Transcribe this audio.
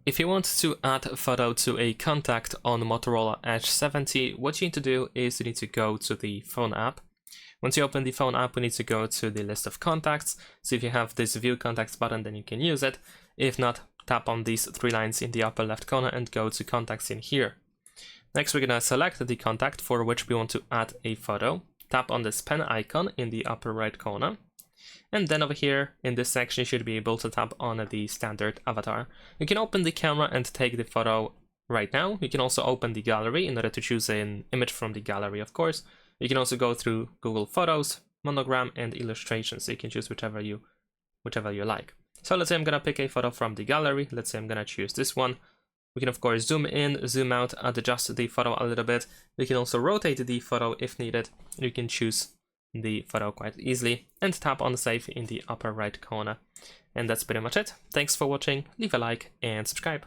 If you want to add a photo to a contact on Motorola Edge 70, what you need to do is you need to go to the phone app. Once you open the phone app, we need to go to the list of contacts. So if you have this view contacts button, then you can use it. If not, tap on these three lines in the upper left corner and go to contacts in here. Next, we're gonna select the contact for which we want to add a photo. Tap on this pen icon in the upper right corner. And then over here in this section, you should be able to tap on the standard avatar. You can open the camera and take the photo right now. You can also open the gallery in order to choose an image from the gallery, of course. You can also go through Google Photos, Monogram, and Illustrations, so you can choose whichever you like. So let's say I'm gonna pick a photo from the gallery. Let's say I'm gonna choose this one. We can of course zoom in, zoom out, adjust the photo a little bit. We can also rotate the photo if needed. You can choose the photo quite easily and tap on save in the upper right corner. And that's pretty much it. Thanks for watching, leave a like and subscribe.